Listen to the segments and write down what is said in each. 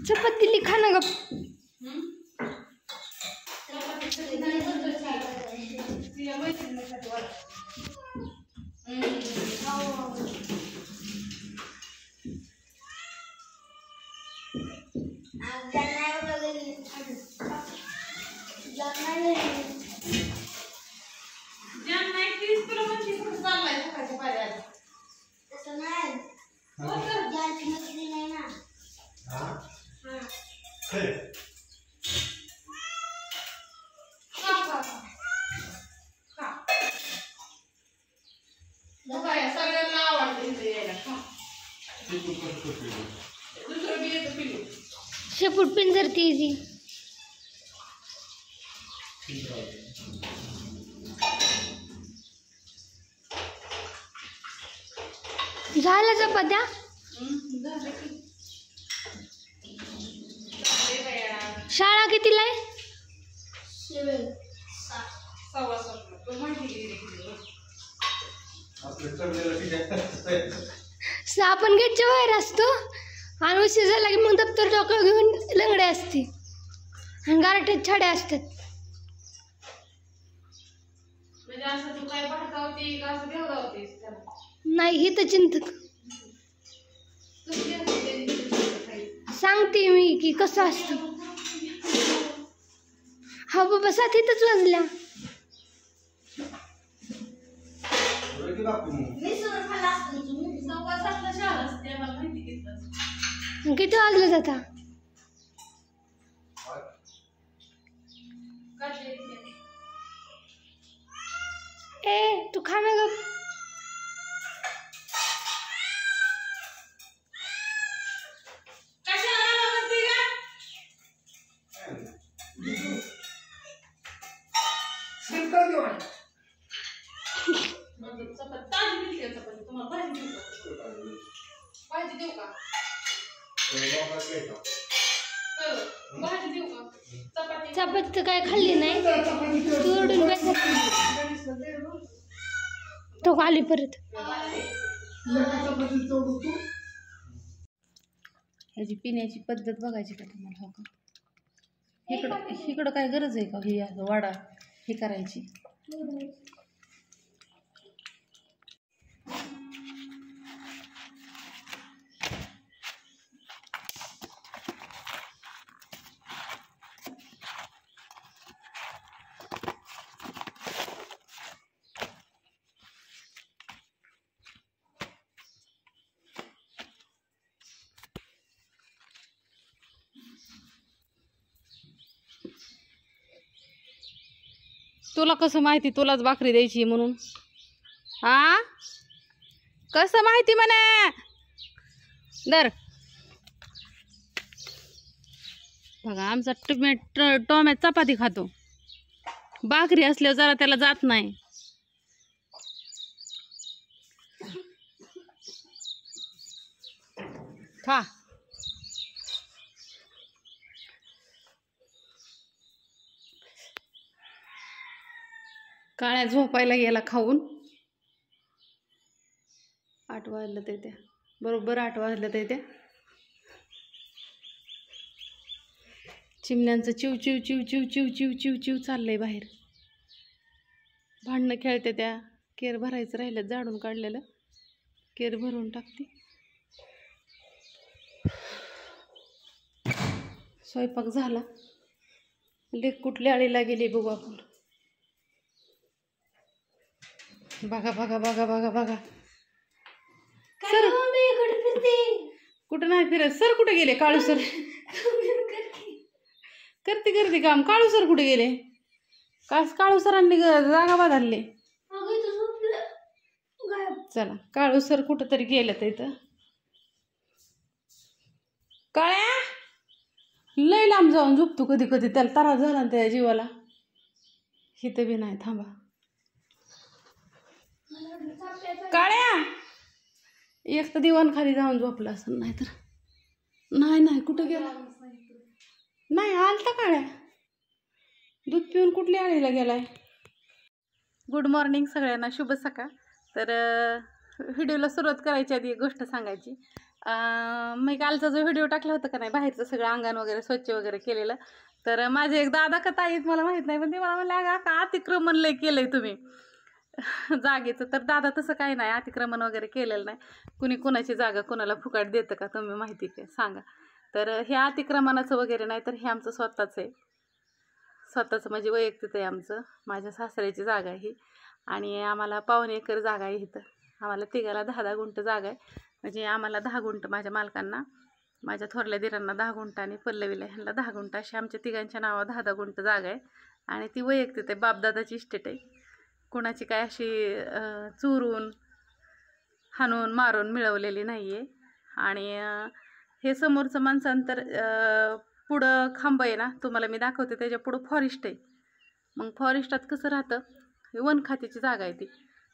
चपात दिली खा ना गप. शेपूट पिंजरती ती झालं चपात्या. शाळा कितीला आहे? 6 आपण गेटच्या बाहेर असतो आणि उशीर झाला की मग दप्तर डोकं घेऊन लंगडे असते आणि गारठ्यात छाड्या असतात. नाही हे तर चिंतक सांगते मी की कसं असतं. हा बाबा 7 इथंच वाजल्या. किती वाजले आता? ए तू खा ना गं. चपाती तर काय खाल्ली नाही तो आली परत. ह्याची पिण्याची पद्धत बघायची का तुम्हाला? हो का? इकडं काय गरज आहे का ही वाडा हे करायची? तुला कसं माहिती तुलाच भाकरी द्यायची म्हणून? हा कसं माहिती म्हणे? दर बघा आमचा टोमॅट चपाती खातो, भाकरी असल्यावर जरा त्याला जात नाही. खा. काळ्या झोपायला गेला खाऊन. 8 वाजलं ते त्या बरोबर 8 वाजलं ते त्या चिमण्यांचं चिव चिव चिव चिव चिव चिव चिव चिव चाललंय बाहेर. भांडणं खेळते त्या. केर भरायचं राहिलं, झाडून काढलेलं केर भरून टाकते. स्वयंपाक झाला. लेक कुठल्या आळीला गेली बघू आपण. बघा बघा बघा बघा बघा. सर कुठं नाही फिरत. सर कुठे गेले? काळू सर करते करते काम. काळू सर कुठे गेले? काळू सरांनी जागा बदलली. चला काळू सर कुठं तरी गेलं तर इथं. काळ्या लय लांब जाऊन झोपतो कधी कधी. त्याला त्रास झाला ना त्या जीवाला. इथं बी नाही. थांबा काळ्या एक तर दिवाण खाली जाऊन झोपला असं. नाही तर नाही कुठं गेला? नाही आलता काळ्या. दूध पिऊन कुठल्या आळीला गेलाय? गुड मॉर्निंग सगळ्यांना, शुभ सकाळ. तर व्हिडिओला सुरुवात करायची आधी एक गोष्ट सांगायची. मी कालचा जो व्हिडिओ टाकला होता का नाही, बाहेरचं सगळं अंगण वगैरे स्वच्छ वगैरे केलेलं, तर माझे एक दादा का ताईत मला माहीत नाही, पण ते मला म्हणले अगं का अतिक्रमण लय केलंय तुम्ही जागेचं. तर दादा तसं काही नाही, अतिक्रमण वगैरे केलेलं नाही. कुणी कुणाची जागा कुणाला फुकाट देतं का तुम्ही माहिती काय सांगा. तर हे अतिक्रमणाचं वगैरे नाही, तर हे आमचं स्वतःच आहे. स्वतःचं म्हणजे वैयक्तिक आहे आमचं. माझ्या सासऱ्याची जागा आहे ही, आणि आम्हाला 1.25 एकर जागा आहे इथं. आम्हाला तिघाला 10-10 गुंठ जागा आहे. म्हणजे आम्हाला 10 गुंठ, माझ्या मालकांना, माझ्या थोरल्या दिरांना 10 गुंठ आणि पल्लवीला ह्यांना 10 गुंठ, अशी आमच्या तिघांच्या नावावर 10-10 गुंठ जागा आहे. आणि ती वैयक्तिक आहे, बापदादाची इस्टेट आहे. कोणाची काय अशी चोरून हाणून मारून मिळवलेली नाही आहे. आणि हे समोरचं माणसांतर पुढं खांब आहे ना, तुम्हाला मी दाखवते, त्याच्या पुढं फॉरेस्ट आहे. मग फॉरेस्टात कसं राहतं, वन खात्याची जागा आहे ती.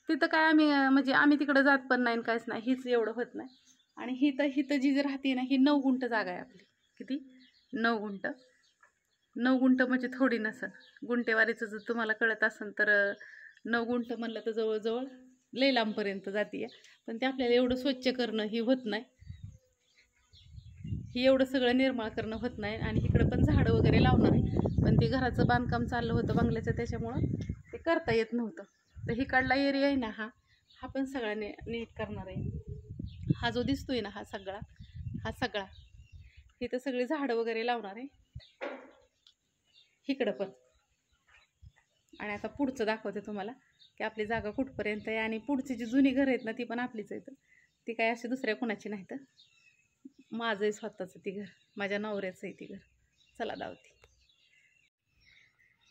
तिथं काय आम्ही म्हणजे आम्ही तिकडं जात पण नाही, काहीच नाही, हीच एवढं होत नाही. आणि हिथं जी राहते ना, ही 9 गुंठ जागा आहे आपली. किती? 9 गुंठ. 9 गुंठ म्हणजे थोडी नसेल. गुंटेवारीचं जर तुम्हाला कळत असेल तर 9 गुंठ म्हणलं तर जवळजवळ लई लांबपर्यंत जाते. पण ते आपल्याला एवढं स्वच्छ करणं ही होत नाही, ही एवढं सगळं निर्माळ करणं होत नाही. आणि इकडं पण झाडं वगैरे लावणार आहे, पण ते घराचं बांधकाम चाललं होतं बंगल्याचं, त्याच्यामुळं ते करता येत नव्हतं. तर हिकडला एरिया आहे ना, हा पण सगळा नीट करणार आहे. हा जो दिसतोय ना, हा सगळा इथं सगळी झाडं वगैरे लावणार आहे इकडं पण. आणि आता पुढचं दाखवते तुम्हाला की आपली जागा कुठपर्यंत आहे. आणि पुढची जी जुनी घरं आहेत ना, ती पण आपलीच आहेत. ती काय अशी दुसऱ्या कोणाची नाही, तर माझंही स्वतःचं ती घर, माझ्या नवऱ्याचं आहे ती घर. चला दावते.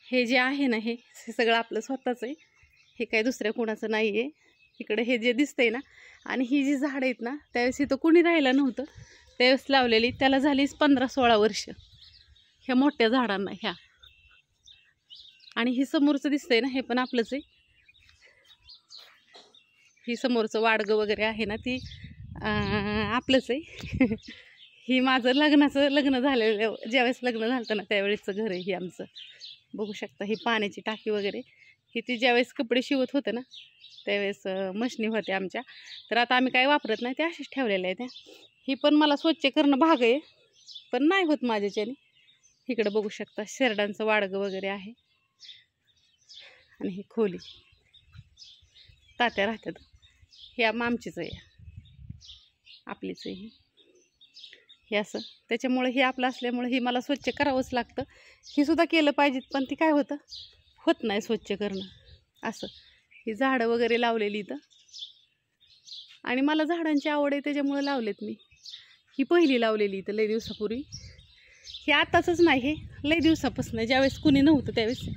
हे जे आहे ना, हे सगळं आपलं स्वतःच आहे. हे काही दुसऱ्या कोणाचं नाही आहे. इकडे हे जे दिसतंय ना, आणि ही जी झाडं आहेत ना, त्यावेळेस इथं कुणी राहिलं नव्हतं, त्यावेळेस लावलेली. त्याला झालीच 15-16 वर्ष ह्या मोठ्या झाडांना ह्या. आणि ही समोरचं दिसतंय ना, हे पण आपलंच आहे. ही समोरचं वाडगं वगैरे आहे ना, ती आपलंच आहे. ही माझं लग्न झालेलं, ज्यावेळेस लग्न झालं ना त्यावेळेसचं घर आहे. ही आमचं बघू शकता. ही पाण्याची टाकी वगैरे, ही ती ज्यावेळेस कपडे शिवत होते ना त्यावेळेस मशनी होते आमच्या. तर आता आम्ही काही वापरत नाही, त्या अशीच ठेवलेल्या आहेत. ही पण मला स्वच्छ करणं भाग आहे, पण नाही होत माझ्याच्याने. इकडं बघू शकता शेरडांचं वाडगं वगैरे आहे. आणि ही खोली तात्या राहतात, ही आमचीच आहे, आपलीच आहे हे असं. त्याच्यामुळे हे आपलं असल्यामुळे ही मला स्वच्छ करावंच लागतं. ही सुद्धा केलं पाहिजेत, पण ती काय होत नाही स्वच्छ करणं असं. ही झाडं वगैरे लावलेली इथं, आणि मला झाडांची आवड आहे त्याच्यामुळे लावलेत मी. ही पहिली लावलेली इथं लई दिवसापूर्वी. ही आताच नाही, हे लई दिवसापासून, ज्यावेळेस कुणी नव्हतं त्यावेळेस.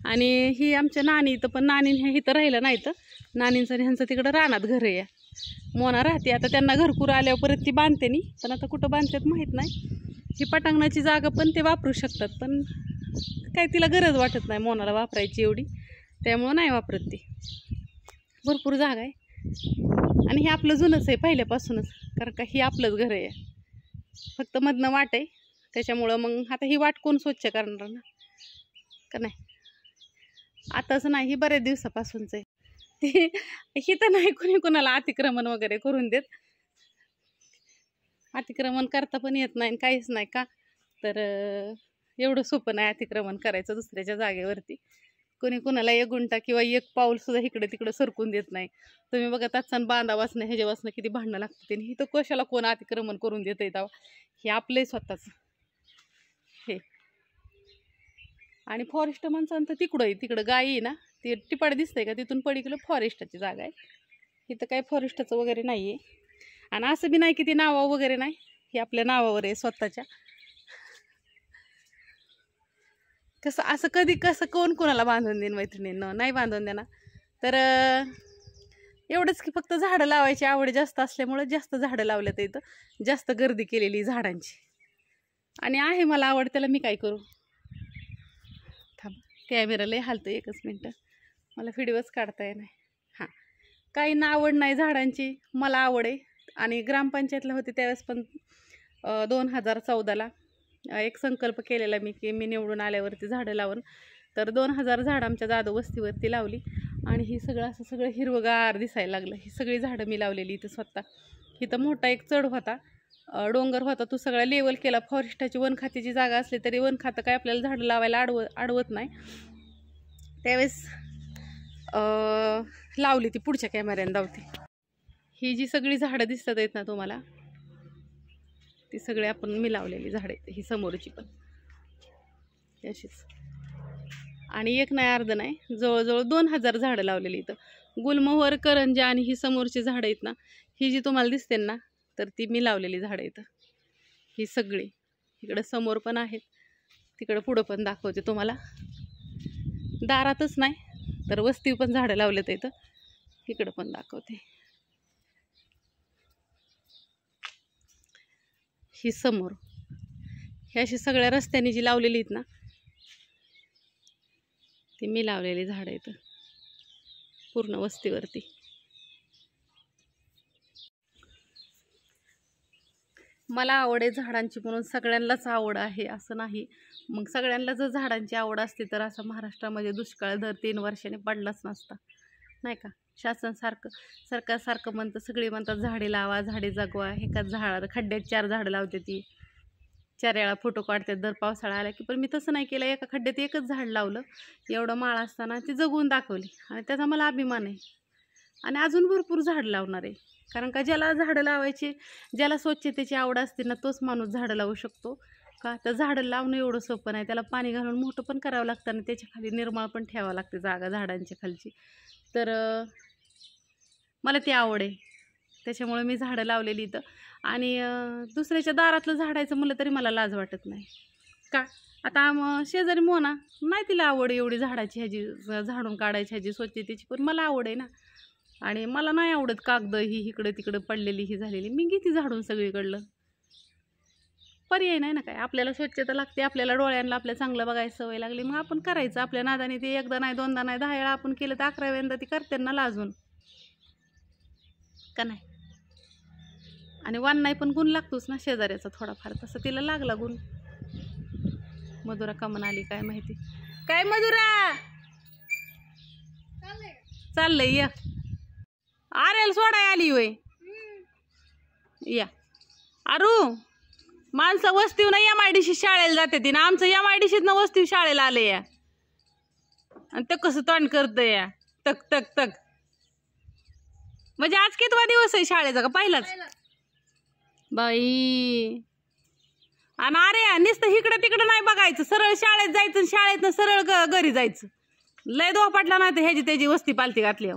आणि ही आमच्या नानी इथं, पण नानी हे इथं राहिलं नाही. तर नानींचं ह्यांचं तिकडं रानात घर आहे. मोना राहते आता, त्यांना घरकुर आल्यावर परत ती बांधते नाही, पण आता कुठं बांधतात माहीत नाही. ही पटांगणाची जागा पण ते वापरू शकतात, पण काय तिला गरज वाटत नाही मोनाला वापरायची एवढी, त्यामुळं नाही वापरत ती. भरपूर जागा आहे. आणि हे आपलं जुनंच आहे पहिल्यापासूनच, कारण का ही आपलंच घर आहे. फक्त मधनं वाट आहे, त्याच्यामुळं मग आता ही वाट कोण स्वच्छ करणार ना, का नाही. आताच नाही, ही बऱ्याच दिवसापासूनच आहे. ही तर नाही कोणी कोणाला अतिक्रमण वगैरे करून देत. अतिक्रमण करता पण येत नाही, काहीच नाही. का तर एवढं सोपं नाही अतिक्रमण करायचं दुसऱ्याच्या जागेवरती. कोणी कोणाला 1 गुंठा किंवा 1 पाऊल सुद्धा इकडे तिकडे सरकून देत नाही. तुम्ही बघा तात्सान बांधा वाचणं ह्याच्या वाचणं किती भांडणं लागते. ही तर कशाला कोण अतिक्रमण करून देत आहे. हे आपलंही स्वतःच हे. आणि फॉरेस्ट माणसांचं तर तिकडं गाई आहे ना, ते टिपाड दिसतंय का, तिथून पलीकडे फॉरेस्टाची जागा आहे. इथं काही फॉरेस्टचं वगैरे नाही आहे. आणि असं बी नाही की ती नावावर वगैरे नाही, हे आपल्या नावावर आहे स्वतःच्या. कसं असं कसं कोण कोणाला बांधून देईन मैत्रिणींना, नाही बांधून देणार. तर एवढंच की फक्त झाडं लावायची आवड जास्त असल्यामुळं जास्त झाडं लावल्यात इथं, जास्त गर्दी केलेली झाडांची. आणि आहे मला आवड, त्याला मी काय करू. थांब, कॅमेरा लय हालतं, 1 मिनटं, मला व्हिडिओच काढता येणार. हां, काहींना आवड नाही झाडांची, मला आवड आहे. आणि ग्रामपंचायतला होते त्यावेळेस पण 2014ला एक संकल्प केलेला मी की मी निवडून आल्यावरती झाडं लावून. तर 2000 झाडं आमच्या जाधव वस्तीवरती लावली. आणि ही सगळं असं सगळं हिरवगार दिसायला लागलं. ही सगळी झाडं मी लावलेली इथं स्वतः. इथं मोठा एक चढ होता, डोंगर होता, तो सगळा लेवल केला. फॉरेस्टाची वन खात्याची जागा असली तरी वन खातं काय आपल्याला झाडं लावायला अडवत नाही. त्यावेळेस लावली ती, पुढच्या कॅमेऱ्याने लावते. ही जी सगळी झाडं दिसतात आहेत ना तुम्हाला, ती सगळी आपण मी लावलेली झाडं आहेत. ही समोरची पण अशीच, आणि एक नाही अर्ध नाही, जवळजवळ 2000 झाडं लावलेली इथं. गुलमोहर, करंजा आणि ही समोरची झाडं आहेत ना, ही जी तुम्हाला दिसते ना, तर ती मी लावलेली झाडं इथं. ही सगळी इकडं समोर पण आहेत, तिकडं पुढं पण दाखवते तुम्हाला. दारातच नाही तर वस्ती पण झाडं लावलेत इथं, इकडं पण दाखवते. ही समोर ही अशी सगळ्या रस्त्याने जी लावलेली आहेत ना, ती मी लावलेली झाडं इथं पूर्ण वस्तीवरती. मला आवड आहे झाडांची म्हणून सगळ्यांनाच आवड आहे असं नाही. मग सगळ्यांना जर झाडांची आवड असती तर असं महाराष्ट्रामध्ये दुष्काळ दर 3 वर्षांनी पडलाच नसता, नाही का. शासन सरकार सारखं म्हणतं, सगळे म्हणतात झाडे लावा, झाडे जगवा. एकाच झाड खड्ड्यात 4 झाडं लावते ती, 4 वेळा फोटो काढतात दर पावसाळा आला की. पण मी तसं नाही केलं, एका खड्ड्यात एकच झाड लावलं. एवढं माळ असताना ती जगवून दाखवली आणि त्याचा मला अभिमान आहे. आणि अजून भरपूर झाड लावणार आहे, कारण का ज्याला झाडं लावायची, ज्याला स्वच्छतेची आवड असते ना, तोच माणूस झाडं लावू शकतो. का तर झाडं लावणं एवढं सोपं नाही, त्याला पाणी घालून मोठं पण करावं लागतं आणि त्याच्या खाली निर्मळ पण ठेवावं लागते जागा झाडांच्या खालची. तर मला ती आवड आहे, त्याच्यामुळे मी झाडं लावलेली इथं. आणि दुसऱ्याच्या दारातलं झाडायचं म्हणलं तरी मला लाज वाटत नाही. का आता शेजारी मोना नाही, तिला आवड एवढी झाडाची ह्याची, झाडून काढायची ह्याची, स्वच्छतेची, पण मला आवड आहे ना. आणि मला नाही आवडत कागद ही इकडं तिकडं पडलेली ही झालेली, मी घेते झाडून सगळीकडलं. पर्याय नाही ना काय, आपल्याला स्वच्छता लागते, आपल्याला डोळ्यांना आपल्या चांगलं बघायची सवय लागली, मग आपण करायचं आपल्या नादाने. ते एकदा नाही, दोनदा नाही, 10 वेळा आपण केलं तर 11व्यांदा ती करते ना लाजून, का नाही. आणि वान नाही पण गुण लागतोच ना शेजाऱ्याचा थोडाफार, तसं तिला लागला गुण. मधुरा कमन आली काय माहिती. काय मधुरा चाललंय, या आरेल सोडाय आली होय. या अरू, माणसं वस्तीवर MIDC शाळेला जाते ती ना, आमचं MIDC न वस्ती शाळेला आले या. आणि ते कसं तोंड करतंय या, तक तक तक. म्हणजे आज कितवा दिवस आहे शाळेचा, का पहिलाच बाई. आणि अरे नुसतं इकडं तिकडं नाही बघायचं, सरळ शाळेत जायचं, शाळेतनं सरळ घरी जायचं. लय दोपाटला नाही तर ह्याची त्याची वस्ती पालती घातली.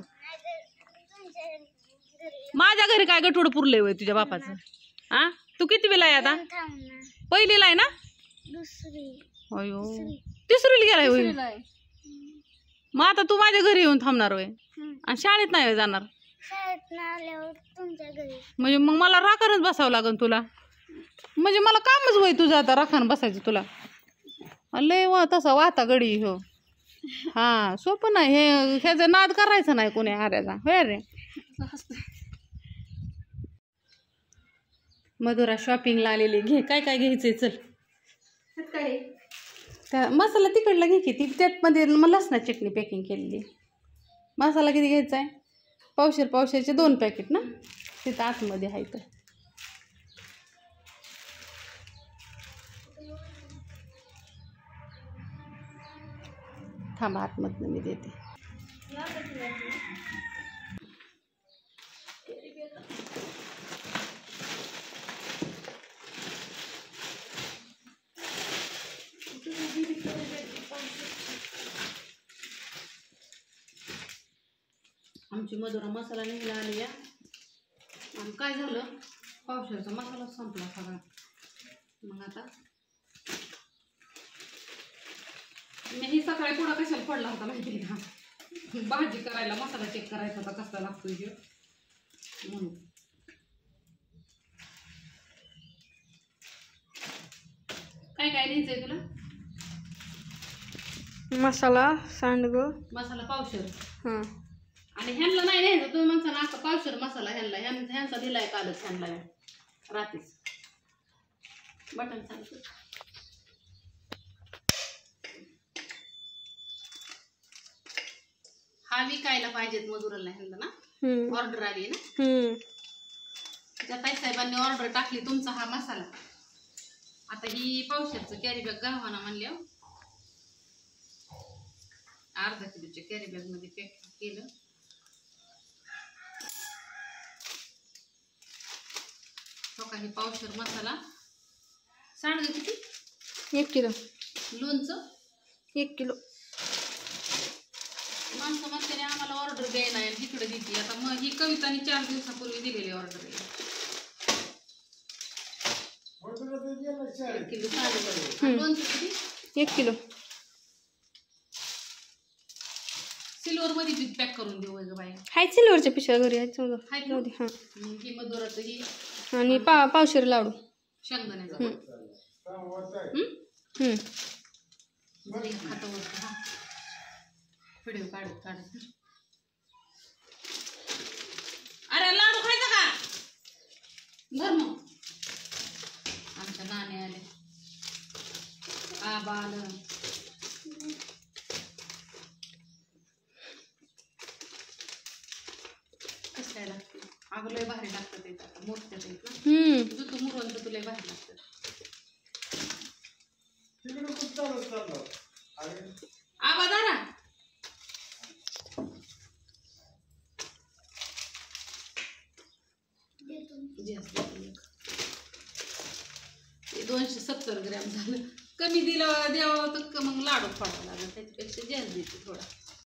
माझ्या घरी काय गठोड पुरलंय होय तुझ्या बापाचं. हा, तू कितवीला आहे आता? पहिलीला आहे ना? अयो, तिसरीला गेलाय होय. मग आता तू माझ्या घरी येऊन थांबणार होय, आणि शाळेत नाही जाणार? म्हणजे मग मला राखणच बसावं लागेल तुला. म्हणजे मला कामच होय तुझं आता, राखण बसायचं तुला. लय तसा वाता गडी हो. हा, सोपं नाही हे, ह्याचा नाद करायचा नाही कोणी आऱ्याचा, होय रे. मधुरा शॉपिंगला आलेली. घे, काय काय घ्यायचंय चल. त्या मसाला तिकडला घे की, ती त्यातमध्ये लसणा चटणी पॅकिंग केलेली. मसाला किती घ्यायचा आहे? पावशेरचे 2 पॅकेट ना, तिथं आतमध्ये आहे. तर थांबा, आतमधनं मी देते. आमची मधुरा मसाला निघाला आली या. आणि काय झालं, पावसाळ्याचा मसाला संपला सगळा. मग आता मी ही सकाळी पुढं कशाला पडला होता माहिती का, भाजी करायला मसाला चेक करायचा होता कसा लागतोय हे म्हणून. काय काय लिहायचंय तुला? मसाला, सांडग, मसाला पावशेर. हां. आणि ह्यांना नाही न्यायचं, तुम्ही म्हणता ना आता पावशेर मसाला ह्यांचा दिलाय कालच ह्यांना रात्रीच. बटन सांगतो. हा विकायला पाहिजेत मजुराला ह्यांना ना. ऑर्डर आली ना. त्या ताईसाहेबांनी ऑर्डर टाकली तुमचा हा मसाला. आता ही पावशेरचं कॅरी बॅग गावाना म्हणल्या, अर्धा किलोच्या कॅरी बॅग मध्ये पॅक केलं. तो काही पावशेर मसाला. सांडगं किती? 1 किलो. लोणचं 1 किलो. माणसं म्हणते आम्हाला ऑर्डर द्यायला आहे तिकडे देते. आता मग ही कवितानी 4 दिवसापूर्वी दिलेली ऑर्डर आहे. 1 किलो सांडगं. लोणचं किती? 1 किलो. सिल्वर मध्ये पीठ पॅक करून देऊ ग बाई. हाय सिल्वरच्या पिशव्या घरी आहेत हाय जाऊ दे. हां. ही मधुराचं ही आणि पावशेर लाडू. शेंगदाण्याचा. खातं हा व्हिडिओ काढत काढत. अरे लाडू खायचा का? धर मग. आमच्या नाणे आले, आबा आलं. कसं काय लागते? अगं लय भारी लागतं ते. आता मोठ्या आहेत ना. तू मुरवण तर तुला भारी लागतं. आबा दारा हे 270 ग्रॅम झालं. कमी दिलं द्यावं तर मग लाडू पडावं लागेल. त्याच्यापेक्षा जास्त देते थोडा.